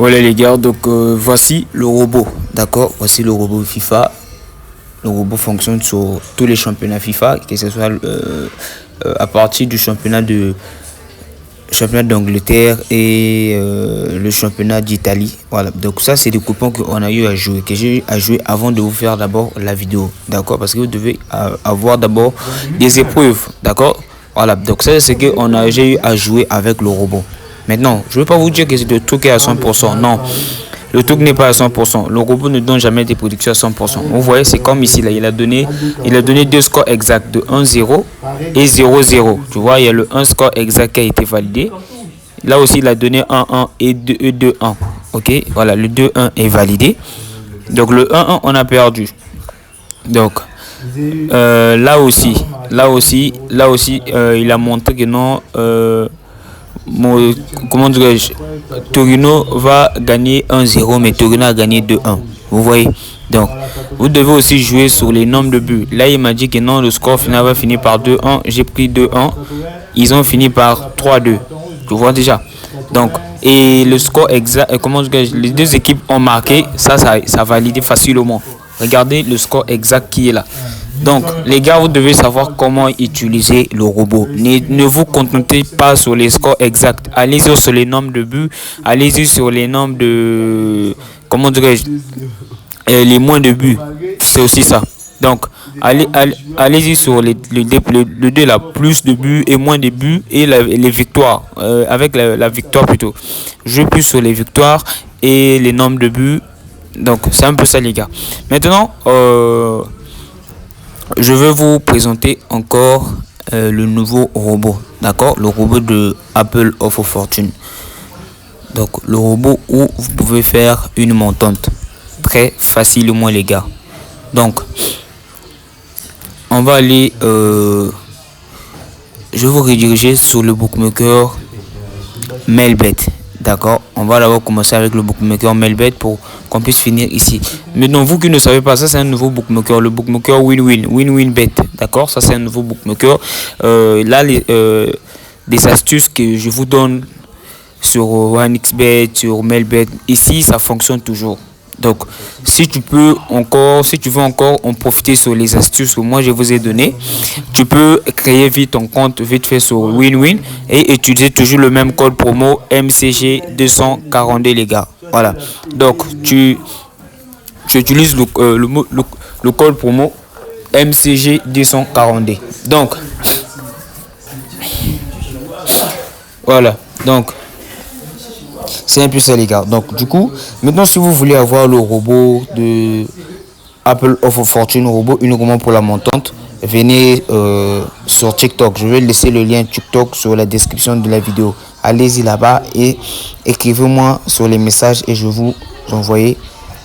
Voilà les gars, donc voici le robot, d'accord? Voici le robot FIFA. Le robot fonctionne sur tous les championnats FIFA, que ce soit à partir du championnat d'Angleterre et le championnat d'Italie. Voilà, donc ça c'est des coupons qu'on a eu à jouer, que j'ai eu à jouer avant de vous faire d'abord la vidéo, d'accord? Parce que vous devez avoir d'abord des épreuves, d'accord? Voilà, donc ça c'est ce que j'ai eu à jouer avec le robot. Maintenant, je ne veux pas vous dire que c'est le truc est à 100%. Non, le truc n'est pas à 100%. Le robot ne donne jamais des prédictions à 100%. Vous voyez, c'est comme ici, là, il a donné deux scores exacts de 1-0 et 0-0. Tu vois, il y a le 1 score exact qui a été validé. Là aussi, il a donné 1-1 et 2-1. Ok, voilà, le 2-1 est validé. Donc, le 1-1, on a perdu. Donc, là aussi, il a montré que non... comment dirais-je, Torino va gagner 1-0, mais Torino a gagné 2-1. Vous voyez? Donc, vous devez aussi jouer sur les nombres de buts. Là, il m'a dit que non, le score final va finir par 2-1. J'ai pris 2-1. Ils ont fini par 3-2. Tu vois déjà? Donc, et le score exact, comment dirais-je, les deux équipes ont marqué. Ça valide facilement. Regardez le score exact qui est là. Donc, les gars, vous devez savoir comment utiliser le robot. Ne vous contentez pas sur les scores exacts. Allez-y sur les nombres de buts. Allez-y sur les nombres de... Comment dirais-je, les moins de buts. C'est aussi ça. Donc, allez-y sur le 2 là. Plus de buts et moins de buts. Et les victoires. Avec la victoire plutôt. Jouez plus sur les victoires et les nombres de buts. Donc, c'est un peu ça, les gars. Maintenant... je vais vous présenter encore le nouveau robot, d'accord? Le robot de Apple of Fortune. Donc le robot où vous pouvez faire une montante très facilement, les gars. Donc on va aller, je vais vous rediriger sur le bookmaker Melbet. D'accord, on va d'abord commencer avec le bookmaker Melbet pour qu'on puisse finir ici. Maintenant, vous qui ne savez pas, ça c'est un nouveau bookmaker, le bookmaker WinWinBet. D'accord, ça c'est un nouveau bookmaker. Là, des astuces que je vous donne sur OneXBet, sur Melbet, ici ça fonctionne toujours. Donc, si tu veux encore en profiter sur les astuces que moi je vous ai données, tu peux créer vite ton compte vite fait sur WinWin et utiliser toujours le même code promo MCG 242, les gars. Voilà. Donc, tu utilises le code promo MCG 242. Donc, voilà. Donc, c'est un peu ça, les gars. Donc du coup, maintenant si vous voulez avoir le robot de Apple of Fortune, robot uniquement pour la montante, venez sur TikTok. Je vais laisser le lien TikTok sur la description de la vidéo. Allez-y là-bas et écrivez-moi sur les messages et je vous envoie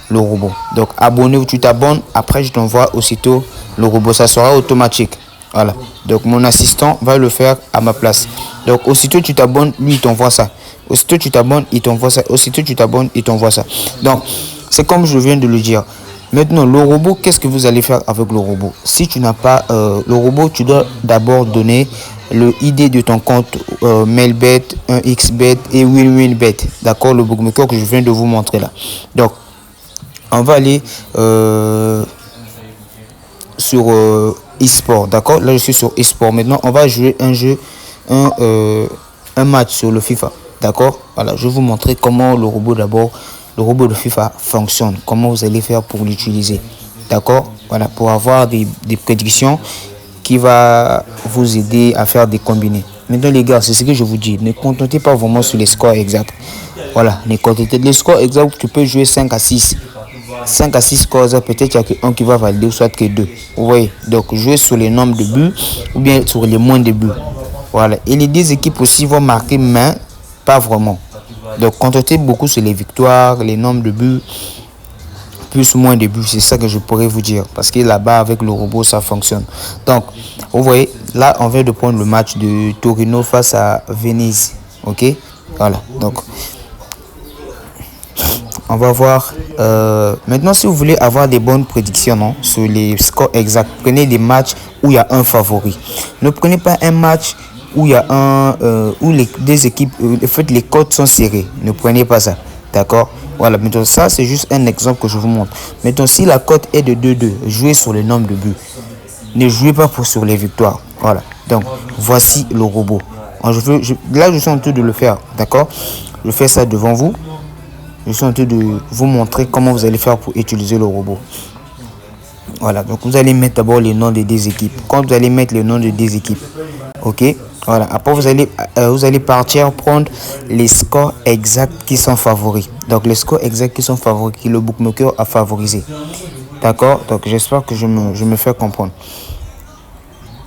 le robot. Donc abonnez-vous, tu t'abonnes, après je t'envoie aussitôt le robot. Ça sera automatique. Voilà. Donc mon assistant va le faire à ma place. Donc aussitôt tu t'abonnes, lui il t'envoie ça. Aussitôt tu t'abonnes, il t'envoie ça. Aussitôt tu t'abonnes, il t'envoie ça. Donc, c'est comme je viens de le dire. Maintenant, le robot, qu'est-ce que vous allez faire avec le robot? Si tu n'as pas le robot, tu dois d'abord donner le ID de ton compte Melbet, 1xBet et WinWinBet. D'accord, le bookmaker que je viens de vous montrer là. Donc, on va aller sur eSport. D'accord, là je suis sur eSport. Maintenant, on va jouer un jeu, un match sur le FIFA. D'accord, voilà, je vais vous montrer comment le robot le robot de FIFA fonctionne, comment vous allez faire pour l'utiliser. D'accord, voilà, pour avoir des prédictions qui va vous aider à faire des combinés. Maintenant les gars, c'est ce que je vous dis, ne contentez pas vraiment sur les scores exacts. Voilà, ne contentez les scores exacts, tu peux jouer 5 à 6. 5 à 6 scores, peut-être qu'il y a un qui va valider ou soit que 2. Vous voyez, donc jouer sur les nombres de buts ou bien sur les moins de buts. Voilà, et les deux équipes aussi vont marquer main. Pas vraiment. Donc, comptez beaucoup sur les victoires, les nombres de buts, plus ou moins de buts. C'est ça que je pourrais vous dire. Parce que là-bas, avec le robot, ça fonctionne. Donc, vous voyez, là, on vient de prendre le match de Torino face à Venise. OK? Voilà. Donc, on va voir. Maintenant, si vous voulez avoir des bonnes prédictions non, sur les scores exacts, prenez des matchs où il y a un favori. Ne prenez pas un match où il y a où les deux équipes, en fait, les codes sont serrés. Ne prenez pas ça. D'accord? Voilà, maintenant ça c'est juste un exemple que je vous montre. Maintenant, si la cote est de 2-2, jouez sur le nombre de buts. Ne jouez pas sur les victoires. Voilà. Donc, voici le robot. Là, je suis en train de le faire. D'accord? Je fais ça devant vous. Je suis en train de vous montrer comment vous allez faire pour utiliser le robot. Voilà. Donc, vous allez mettre d'abord les noms des deux équipes. Quand vous allez mettre les noms des deux équipes, ok? Voilà. Après, vous allez partir prendre les scores exacts qui sont favoris. Donc, les scores exacts qui sont favoris, que le bookmaker a favorisé. D'accord? Donc, j'espère que je me fais comprendre.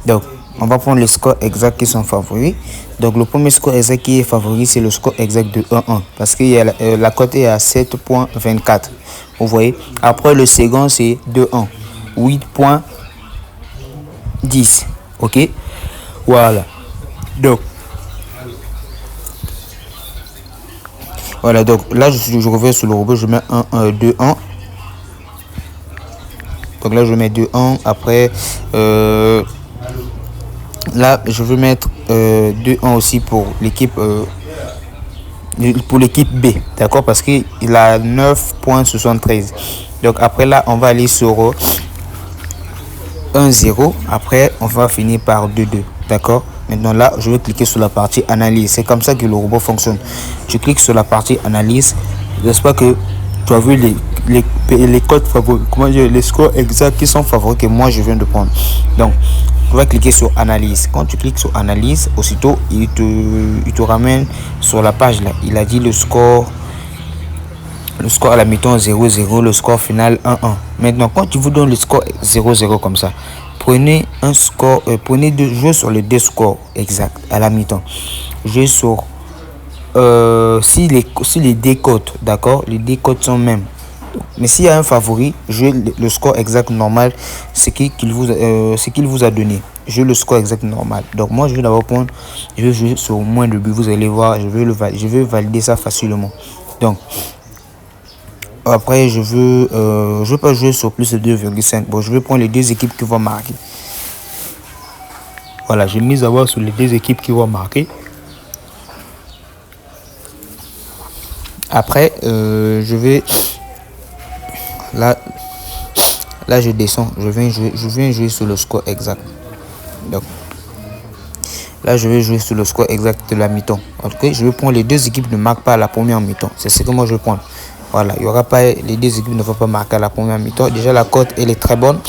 Donc, on va prendre les scores exacts qui sont favoris. Donc, le premier score exact qui est favori, c'est le score exact de 1-1. Parce que la cote est à 7.24. Vous voyez? Après, le second, c'est 2-1. 8.10. Ok? Voilà. Donc, voilà. Donc, là, je reviens sur le robot. Je mets 2-1. Donc, là, je mets 2-1. Après, là, je veux mettre 2-1 aussi pour l'équipe B, d'accord, parce qu'il a 9.73. Donc après là, on va aller sur 1-0. Après, on va finir par 2-2, d'accord. Maintenant là, je vais cliquer sur la partie analyse. C'est comme ça que le robot fonctionne. Tu cliques sur la partie analyse. J'espère que tu as vu les codes favoris, comment dire, les scores exacts qui sont favoris que moi je viens de prendre. Donc, tu vas cliquer sur analyse. Quand tu cliques sur analyse, aussitôt il te ramène sur la page là. Il a dit le score à la mi-temps 0-0, le score final 1-1. Maintenant, quand il vous donne le score 0-0 comme ça, prenez un score, jouez sur les deux scores exacts à la mi-temps. Jouez sur si les décodes, d'accord, les décodes sont mêmes. Mais s'il y a un favori, jouez le score exact normal, ce qu'il vous a donné. Jouez le score exact normal. Donc moi, je vais d'abord je vais jouer sur moins de buts. Vous allez voir, je vais valider ça facilement. Donc après, je veux pas jouer sur plus de 2,5. Bon, je vais prendre les deux équipes qui vont marquer. Voilà, j'ai mis d'abord sur les deux équipes qui vont marquer. Après, je vais là je descends, je viens jouer sur le score exact. Donc là, je vais jouer sur le score exact de la mi-temps. Ok, je vais prendre les deux équipes ne marquent pas à la première mi-temps. C'est ce que moi je vais prendre. Voilà, il y aura pas, les deux équipes ne vont pas marquer à la première mi-temps. Déjà la cote elle est très bonne.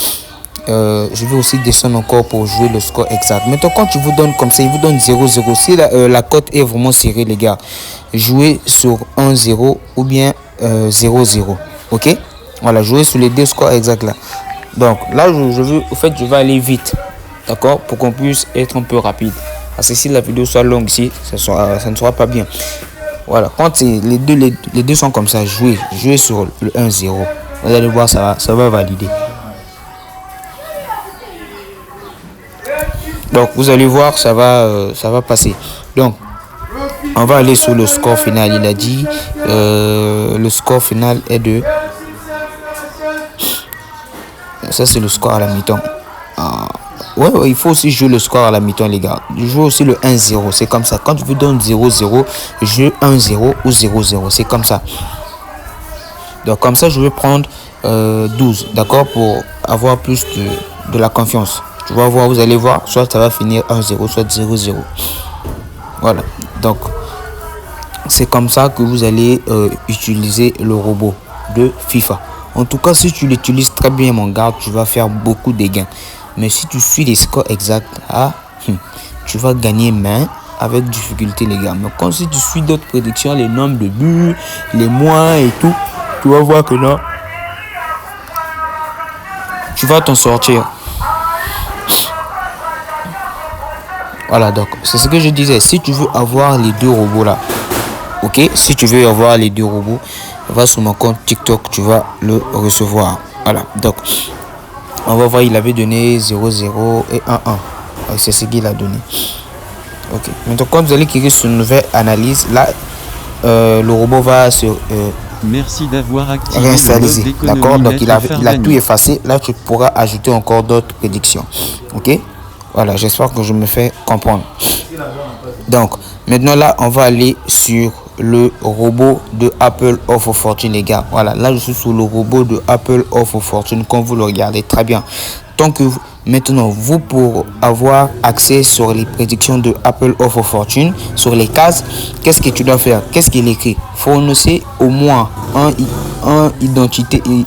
Je vais aussi descendre encore pour jouer le score exact. Maintenant, quand tu vous donne comme ça, il vous donne 0-0. Si la cote est vraiment serrée, les gars, jouez sur 1-0 ou bien 0-0. Ok? Voilà, jouez sur les deux scores exacts là. Donc là, je vais aller vite. D'accord? Pour qu'on puisse être un peu rapide. Parce que si la vidéo soit longue ici, ça ne sera pas bien. Voilà, quand les deux sont comme ça, jouez sur le 1-0. Vous allez voir, ça va valider. Donc vous allez voir, ça va passer. Donc on va aller sur le score final. Il a dit le score final est de, ça c'est le score à la mi-temps. Ouais, il faut aussi jouer le score à la mi-temps, les gars. Jouer aussi le 1-0, c'est comme ça. Quand je vous donne 0-0, jouez 1-0 ou 0-0, c'est comme ça. Donc comme ça, je vais prendre 12, d'accord, pour avoir plus de la confiance. Tu vas voir, vous allez voir, soit ça va finir 1-0, soit 0-0. Voilà, donc c'est comme ça que vous allez utiliser le robot de FIFA. En tout cas, si tu l'utilises très bien, mon gars, tu vas faire beaucoup de gains. Mais si tu suis les scores exacts, tu vas gagner main avec difficulté, les gars. Mais quand si tu suis d'autres prédictions, les nombres de buts, les mois et tout, tu vas voir que non, tu vas t'en sortir. Voilà, donc c'est ce que je disais. Si tu veux avoir les deux robots là, ok, si tu veux avoir les deux robots, va sur mon compte TikTok, tu vas le recevoir. Voilà, donc on va voir, il avait donné 0-0 et 1-1. C'est ce qu'il a donné. Ok, maintenant quand vous allez cliquer sur une nouvelle analyse, là le robot va se merci d'avoir activé réinitialiser. D'accord, donc il a tout effacé. Là tu pourras ajouter encore d'autres prédictions. Ok, voilà, j'espère que je me fais comprendre. Donc maintenant là on va aller sur le robot de Apple Offre Fortune, les gars. Voilà, là je suis sur le robot de Apple Offre Fortune, comme vous le regardez très bien. Donc maintenant, vous, pour avoir accès sur les prédictions de Apple Offre Fortune, sur les cases, qu'est-ce que tu dois faire? Qu'est-ce qu'il écrit? Fournissez au moins un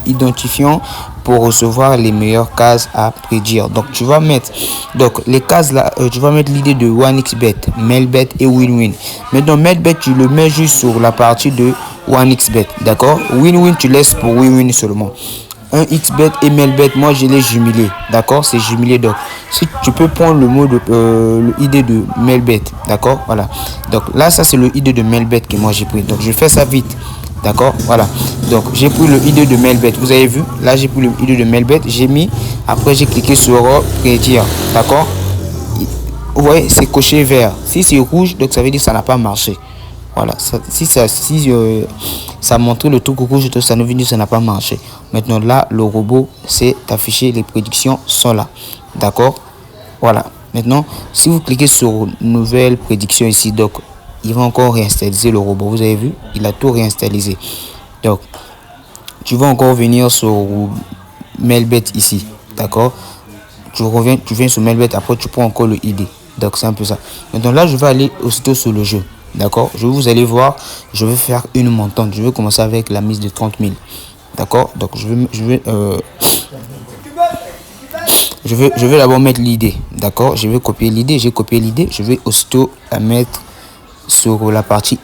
identifiant pour recevoir les meilleures cases à prédire. Donc tu vas mettre les cases là, tu vas mettre l'idée de 1xBet, Melbet et WinWin. Maintenant Melbet, tu le mets juste sur la partie de 1xBet, d'accord? WinWin, tu laisses pour WinWin seulement. 1xBet et Melbet, moi je l'ai jumelé, d'accord? C'est jumelé. Donc si tu peux prendre le mot de l'idée de Melbet, d'accord? Voilà, donc là ça c'est le ID de Melbet que moi j'ai pris. Donc je fais ça vite, d'accord? Voilà, donc j'ai pris le ID de Melbet, vous avez vu là, j'ai pris le ID de Melbet, j'ai mis, après j'ai cliqué sur prédire, d'accord? Vous voyez, c'est coché vert. Si c'est rouge, donc ça veut dire que ça n'a pas marché. Voilà, si ça montre le truc rouge, ça nous veut dire que ça n'a pas marché. Maintenant là, le robot c'est affiché, les prédictions sont là, d'accord? Voilà, maintenant si vous cliquez sur nouvelle prédiction ici, donc il va encore réinstaller le robot. Vous avez vu, il a tout réinstallé. Donc tu vas encore venir sur Melbet ici, d'accord? Tu viens sur Melbet, après tu prends encore le ID. Donc c'est un peu ça. Maintenant là, je vais aller aussitôt sur le jeu, d'accord? Vous allez voir, je vais faire une montante. Je vais commencer avec la mise de 30 000, d'accord? Donc je vais d'abord mettre l'idée, d'accord? Je vais copier l'idée, j'ai copié l'idée, je vais aussitôt la mettre sur la partie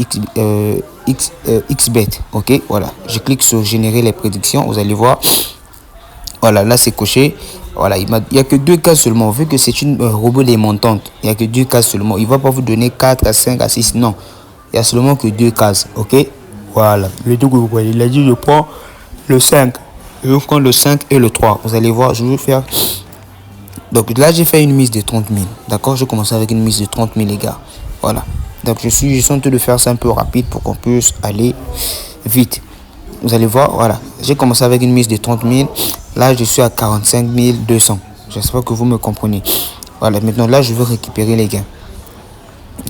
xbet, ok? Voilà, je clique sur générer les prédictions, vous allez voir, voilà, là c'est coché. Voilà, il n'y a que 2 cases seulement, vu que c'est une robot des montantes, il n'y a que 2 cases seulement. Il ne va pas vous donner 4 à 5 à 6, non, il n'y a seulement que 2 cases, ok? Voilà, le truc que vous voyez, il a dit je prends le 5, je prends le 5 et le 3, vous allez voir, je vais faire. Donc là j'ai fait une mise de 30 000, d'accord? Je commence avec une mise de 30 000, les gars. Voilà, donc je suis en train de faire ça un peu rapide pour qu'on puisse aller vite. Vous allez voir, voilà, j'ai commencé avec une mise de 30 000. Là je suis à 45 200. J'espère que vous me comprenez. Voilà, maintenant là je vais récupérer les gains.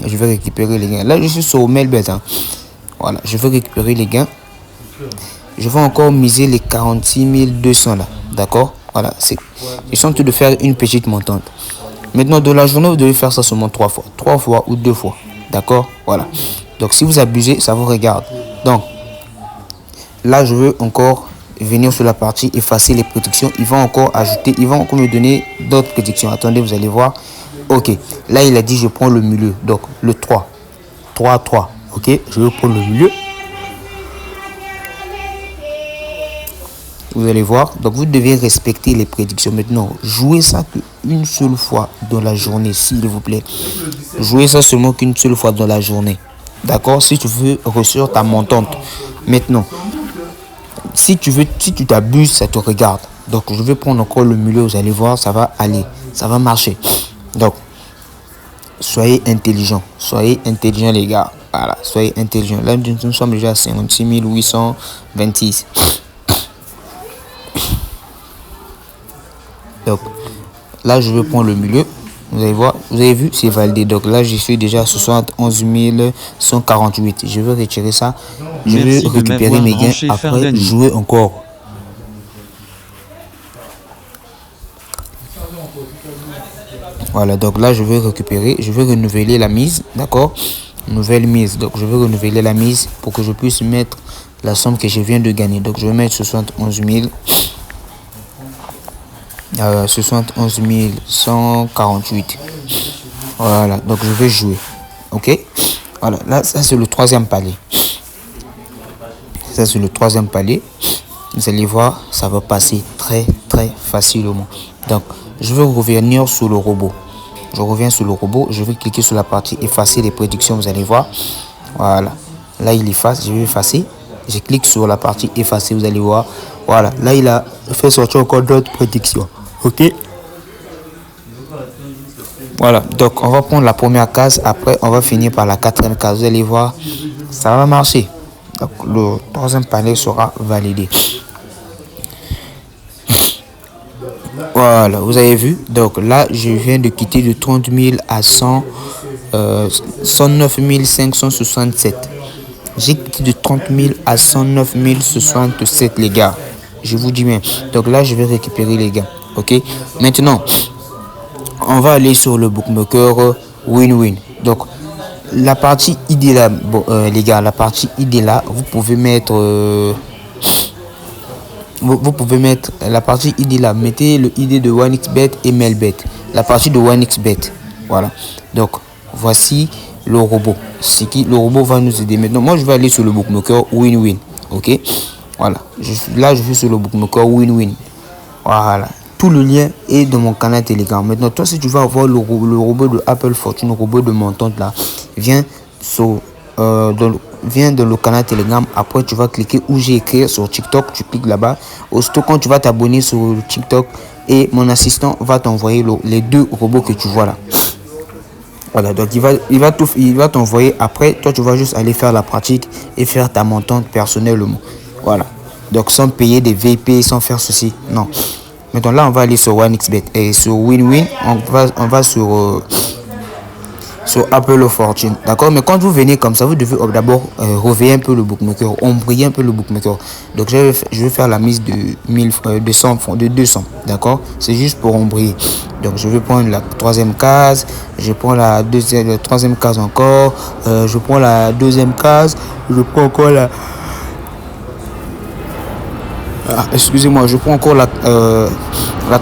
Là je suis sur Melbet, hein. Voilà, je vais récupérer les gains. Je vais encore miser les 46 200 là, d'accord? Voilà, je suis en train de faire une petite montante. Maintenant de la journée, vous devez faire ça seulement 3 fois ou 2 fois, d'accord? Voilà, donc si vous abusez, ça vous regarde. Donc là je veux encore venir sur la partie effacer les prédictions. Il va encore ajouter, il va encore me donner d'autres prédictions. Attendez, vous allez voir. Ok, là il a dit je prends le milieu, donc le 3, ok, je vais prendre le milieu. Vous allez voir, donc vous devez respecter les prédictions. Maintenant, jouez ça qu'une seule fois dans la journée, s'il vous plaît. Jouez ça seulement qu'une seule fois dans la journée, d'accord? Si tu veux réussir ta montante. Maintenant, si tu t'abuses, ça te regarde. Donc je vais prendre encore le milieu, vous allez voir, ça va aller, ça va marcher. Donc soyez intelligents les gars. Voilà, soyez intelligents. Là nous sommes déjà à 56 826. Donc là je vais prendre le milieu, vous allez voir, vous avez vu, c'est validé. Donc là je suis déjà à 71 148. Je vais retirer ça, je vais récupérer mes gains, après jouer encore. Voilà, donc là je vais récupérer, je vais renouveler la mise, d'accord? Nouvelle mise, donc je vais renouveler la mise pour que je puisse mettre la somme que je viens de gagner. Donc je vais mettre 71 148. Voilà, donc je vais jouer, ok? Voilà, là ça c'est le 3e palier. Vous allez voir, ça va passer très facilement. Donc je vais revenir sur le robot. Je reviens sur le robot, je vais cliquer sur la partie effacer les prédictions, vous allez voir. Voilà, là il efface, je vais effacer. Je clique sur la partie effacer, vous allez voir. Voilà, là il a fait sortir encore d'autres prédictions, ok? Voilà, donc on va prendre la première case, après on va finir par la 4e case, vous allez voir, ça va marcher. Donc le 3e palier sera validé. Voilà, vous avez vu. Donc là je viens de quitter de 30 000 à 109 567. J'ai quitté de 30 000 à 109 067, les gars. Je vous dis bien. Donc là, je vais récupérer, les gars. Ok. Maintenant, on va aller sur le bookmaker win-win. Donc, la partie ID là, bon, les gars, la partie ID là, vous pouvez mettre... vous pouvez mettre la partie ID là. Mettez le ID de 1xBet et Melbet. La partie de 1xBet. Voilà. Donc, voici le robot. C'est qui le robot va nous aider. Maintenant, moi, je vais aller sur le bookmaker win-win. Ok. Voilà. Là, je suis sur le bookmaker win-win. Voilà. Tout le lien est dans mon canal Telegram. Maintenant, toi, si tu veux avoir le robot de Apple Fortune, le robot de montante là, viens dans le canal Telegram. Après, tu vas cliquer où j'ai écrit sur TikTok. Tu cliques là-bas. Aussitôt, quand tu vas t'abonner sur TikTok, et mon assistant va t'envoyer les deux robots que tu vois là. Voilà, donc il va t'envoyer. Après, toi, tu vas juste aller faire la pratique et faire ta montante personnellement. Voilà. Donc, sans payer des VP, sans faire ceci. Non. Maintenant, là, on va aller sur 1xBet et sur WinWin, on va sur Apple Fortune. D'accord. Mais quand vous venez comme ça, vous devez d'abord réveiller un peu le bookmaker, ombriller un peu le bookmaker. Donc, je vais faire la mise de 200. D'accord. C'est juste pour ombriller. Donc, je vais prendre la troisième case. Je prends la troisième case encore. Je prends la deuxième case. Je prends encore la... excusez-moi, je prends encore la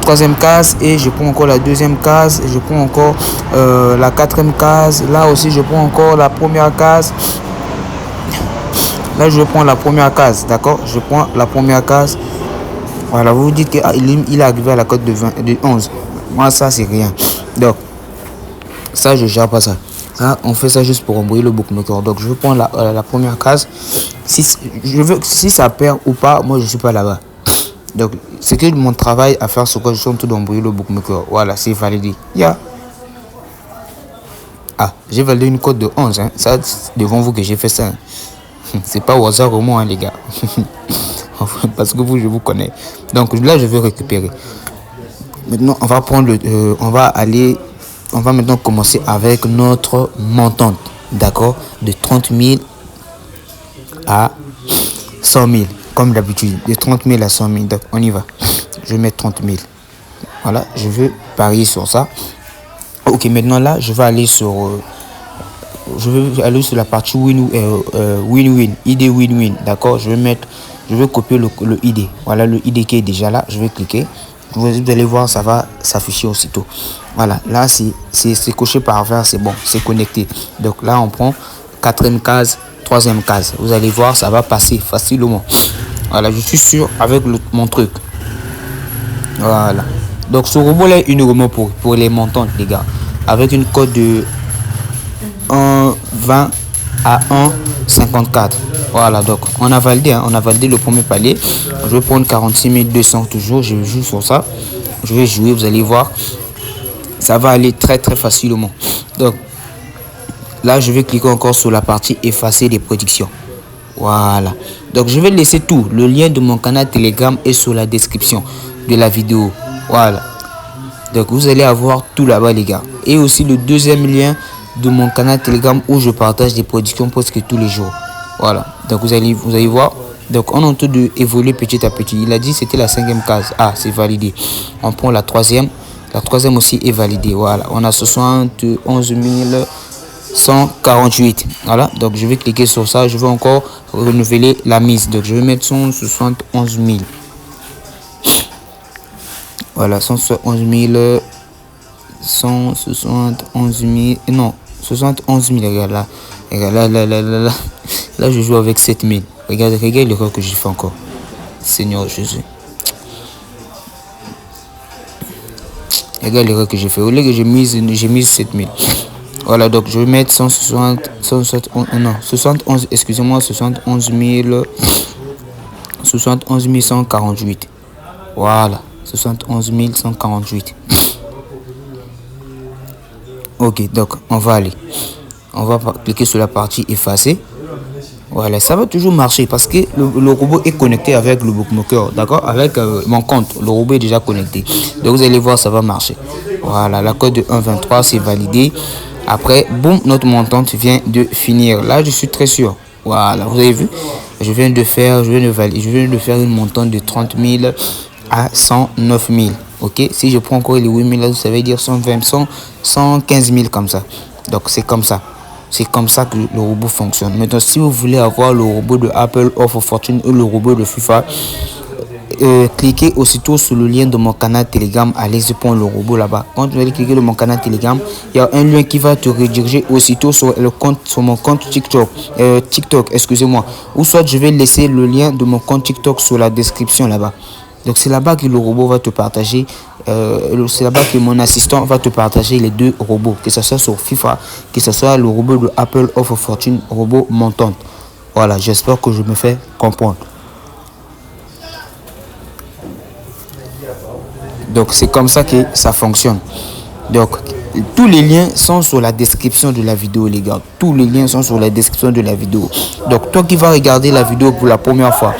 troisième case et je prends encore la deuxième case et je prends encore la quatrième case. Là aussi, je prends encore la première case. Là, je prends la première case, d'accord. Je prends la première case. Voilà, vous vous dites qu'il est arrivé à la cote de 11. Moi, ça, c'est rien. Donc, ça, je gère pas ça. Ça, on fait ça juste pour embrouiller le bookmaker. Donc, je vais prendre la première case. Si ça perd ou pas, moi, je suis pas là-bas. Donc, c'est que mon travail à faire ce que je suis en train d'embrouiller le bookmaker. Voilà, c'est validé. Ah, j'ai validé une cote de 11. Hein. Ça, devant vous que j'ai fait ça. Hein. C'est pas au hasard au moins, hein, les gars. Parce que je vous connais. Donc, là, je vais récupérer. Maintenant, on va prendre on va maintenant commencer avec notre montante. D'accord? De 30 000 à 100 000. Comme d'habitude. De 30 000 à 100 000. Donc, on y va. Je vais mettre 30 000. Voilà. Je vais parier sur ça. Ok, maintenant là, je vais aller sur la partie win-win. ID win-win. D'accord? Je vais copier le ID. Voilà le ID qui est déjà là. Je vais cliquer. Vous allez voir, ça va s'afficher aussitôt. Voilà, là c'est coché par vert, c'est bon, c'est connecté. Donc là on prend quatrième case, troisième case. Vous allez voir, ça va passer facilement. Voilà, je suis sûr avec mon truc. Voilà. Donc ce robot là est uniquement pour les montantes, les gars. Avec une cote de 1,20 à 1,54. Voilà, donc on a validé le premier palier. Je vais prendre 46 200 toujours. Je joue sur ça. Je vais jouer, vous allez voir. Ça va aller très très facilement. Donc là, je vais cliquer encore sur la partie effacer les prédictions. Voilà. Donc je vais laisser tout. Le lien de mon canal Telegram est sur la description de la vidéo. Voilà. Donc vous allez avoir tout là-bas, les gars. Et aussi le deuxième lien de mon canal Telegram où je partage des prédictions presque tous les jours. Voilà. Donc vous allez voir. Donc on est en train d'évoluer petit à petit. Il a dit c'était la cinquième case. Ah, c'est validé. On prend la troisième. La troisième aussi est validée. Voilà. On a 71 148. Voilà. Donc je vais cliquer sur ça. Je vais encore renouveler la mise. Donc je vais mettre 171 000. Voilà. 171 000. 171 000. Non. 71 000. Regarde là. Regarde là. Là, je joue avec 7 000. Regarde l'erreur que j'ai fait encore. Seigneur Jésus. Regarde l'erreur que j'ai fait. Au lieu que j'ai mis 7 000. Voilà, donc je vais mettre 71, excusez-moi, 71 148. Voilà, 71 148. Ok, donc on va aller. On va cliquer sur la partie effacer. Voilà, ça va toujours marcher parce que le robot est connecté avec le bookmaker, d'accord, avec mon compte. Le robot est déjà connecté. Donc vous allez voir, ça va marcher. Voilà, la code de 1,23 c'est validé. Après, boum, notre montante vient de finir. Là, je suis très sûr. Voilà, vous avez vu, je viens de faire une montante de 30 000 à 109 000. Ok, si je prends encore les 8 000 là, ça veut dire 120, 115 000 comme ça. Donc c'est comme ça. C'est comme ça que le robot fonctionne. Maintenant, si vous voulez avoir le robot de Apple of Fortune ou le robot de FIFA, cliquez aussitôt sur le lien de mon canal Telegram. Allez-y pour le robot là-bas. Quand vous allez cliquer sur mon canal Telegram, il y a un lien qui va te rediriger aussitôt sur mon compte TikTok. Excusez-moi. Ou soit je vais laisser le lien de mon compte TikTok sur la description là-bas. Donc c'est là-bas que le robot va te partager, c'est là-bas que mon assistant va te partager les deux robots, que ce soit sur FIFA, que ce soit le robot de Apple of Fortune, robot montante. Voilà, j'espère que je me fais comprendre. Donc c'est comme ça que ça fonctionne. Donc tous les liens sont sur la description de la vidéo, les gars. Tous les liens sont sur la description de la vidéo. Donc toi qui vas regarder la vidéo pour la première fois,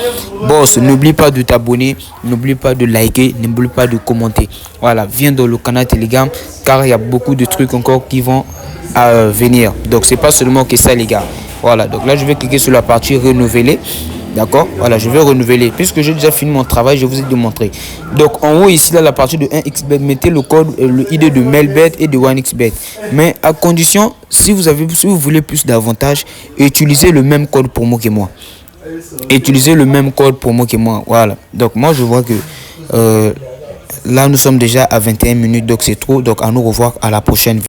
boss, n'oublie pas de t'abonner, n'oublie pas de liker, n'oublie pas de commenter. Voilà, viens dans le canal Telegram car il y a beaucoup de trucs encore qui vont venir. Donc c'est pas seulement que ça, les gars. Voilà, donc là je vais cliquer sur la partie renouveler. D'accord, voilà, je vais renouveler. Puisque j'ai déjà fini mon travail, je vous ai démontré. Donc en haut ici, dans la partie de 1xbet, mettez le code, le ID de Melbet et de 1xbet. Mais à condition, si vous voulez plus d'avantages, utilisez le même code promo que moi. Utilisez le même code promo que moi. Voilà. Donc moi je vois que là nous sommes déjà à 21 minutes, donc c'est trop. Donc à nous revoir à la prochaine vidéo.